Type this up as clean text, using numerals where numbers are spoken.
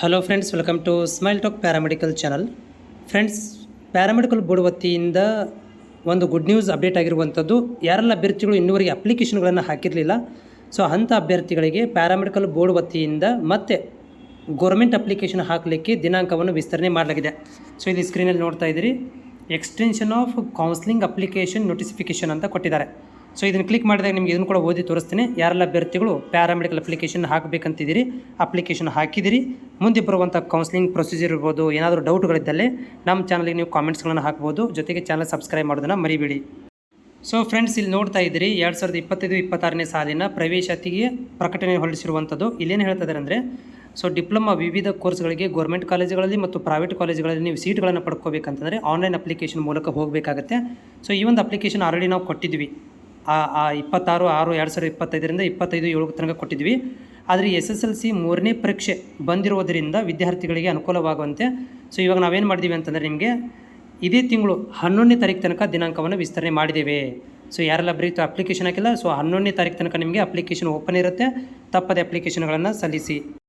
Hello friends, welcome to Smile Talk paramedical channel. Friends, paramedical board ವತಿಯಿಂದ ಒಂದು good news update ಆಗಿರುವಂಥದ್ದು. ಯಾರೆಲ್ಲ ಅಭ್ಯರ್ಥಿಗಳು ಇನ್ನೂವರೆಗೆ ಅಪ್ಲಿಕೇಶನ್ಗಳನ್ನು ಹಾಕಿರಲಿಲ್ಲ, ಸೊ ಅಂಥ ಅಭ್ಯರ್ಥಿಗಳಿಗೆ ಪ್ಯಾರಾಮೆಡಿಕಲ್ ಬೋರ್ಡ್ ವತಿಯಿಂದ ಮತ್ತೆ ಗೌರ್ಮೆಂಟ್ ಅಪ್ಲಿಕೇಶನ್ ಹಾಕಲಿಕ್ಕೆ ದಿನಾಂಕವನ್ನು ವಿಸ್ತರಣೆ ಮಾಡಲಾಗಿದೆ. ಸೊ ಇಲ್ಲಿ ಸ್ಕ್ರೀನಲ್ಲಿ ನೋಡ್ತಾ ಇದ್ದೀರಿ, extension of counselling application notification ಅಂತ ಕೊಟ್ಟಿದ್ದಾರೆ. ಸೊ ಇದನ್ನು ಕ್ಲಿಕ್ ಮಾಡಿದಾಗ ನಿಮಗೆ ಇದನ್ನು ಕೂಡ ಓದಿ ತೋರಿಸ್ತೀನಿ. ಯಾರೆಲ್ಲ ಅಭ್ಯರ್ಥಿಗಳು ಪ್ಯಾರಾಮೆಡಿಕಲ್ ಅಪ್ಲಿಕೇಶನ್ ಹಾಕಬೇಕಂತಿದ್ದೀರಿ, ಅಪ್ಲಿಕೇಶನ್ ಹಾಕಿದಿರಿ, ಮುಂದೆ ಬರುವಂಥ ಕೌನ್ಸಿಲಿಂಗ್ ಪ್ರೊಸೀಜರ್ ಇರ್ಬೋದು, ಏನಾದರೂ ಡೌಟ್ಗಳಿದ್ದಲ್ಲಿ ನಮ್ಮ ಚಾನಲ್ಗೆ ನೀವು ಕಾಮೆಂಟ್ಸ್ಗಳನ್ನು ಹಾಕ್ಬೋದು. ಜೊತೆಗೆ ಚಾನಲ್ ಸಬ್ಸ್ಕ್ರೈಬ್ ಮಾಡೋದನ್ನು ಮರಿಬೇಡಿ. ಸೊ ಫ್ರೆಂಡ್ಸ್, ಇಲ್ಲಿ ನೋಡ್ತಾ ಇದ್ದೀರಿ 2025-26ನೇ ಸಾಲಿನ ಪ್ರವೇಶಾತಿಗೆ ಪ್ರಕಟಣೆ ಹೊರಡಿಸಿರುವಂಥದ್ದು. ಇಲ್ಲೇನು ಹೇಳ್ತಿದ್ದಾರೆ ಅಂದರೆ, ಸೊ ಡಿಪ್ಲೊಮಾ ವಿವಿಧ ಕೋರ್ಸ್ಗಳಿಗೆ ಗೌರ್ಮೆಂಟ್ ಕಾಲೇಜುಗಳಲ್ಲಿ ಮತ್ತು ಪ್ರೈವೇಟ್ ಕಾಲೇಜುಗಳಲ್ಲಿ ನೀವು ಸೀಟ್ಗಳನ್ನು ಪಡ್ಕೋಬೇಕಂತಂದರೆ ಆನ್ಲೈನ್ ಅಪ್ಲಿಕೇಶನ್ ಮೂಲಕ ಹೋಗಬೇಕಾಗುತ್ತೆ. ಸೊ ಈ ಒಂದು ಅಪ್ಲಿಕೇಶನ್ ಆಲ್ರೆಡಿ ನಾವು ಕೊಟ್ಟಿದ್ವಿ. 26/6/2025 25/7 ತನಕ ಕೊಟ್ಟಿದ್ವಿ. ಆದರೆ SSLC 3ನೇ ಪರೀಕ್ಷೆ ಬಂದಿರುವುದರಿಂದ ವಿದ್ಯಾರ್ಥಿಗಳಿಗೆ ಅನುಕೂಲವಾಗುವಂತೆ ಸೊ ಇವಾಗ ನಾವೇನು ಮಾಡಿದ್ದೀವಿ ಅಂತಂದರೆ, ನಿಮಗೆ ಇದೇ ತಿಂಗಳು 11ನೇ ತಾರೀಕು ತನಕ ದಿನಾಂಕವನ್ನು ವಿಸ್ತರಣೆ ಮಾಡಿದ್ದೇವೆ. ಸೊ ಯಾರೆಲ್ಲ ಬರೀತು ಅಪ್ಲಿಕೇಶನ್ ಹಾಕಿಲ್ಲ, ಸೊ 11ನೇ ತಾರೀಕು ತನಕ ನಿಮಗೆ ಅಪ್ಲಿಕೇಶನ್ ಓಪನ್ ಇರುತ್ತೆ. ತಪ್ಪದೆ ಅಪ್ಲಿಕೇಶನ್ಗಳನ್ನು ಸಲ್ಲಿಸಿ.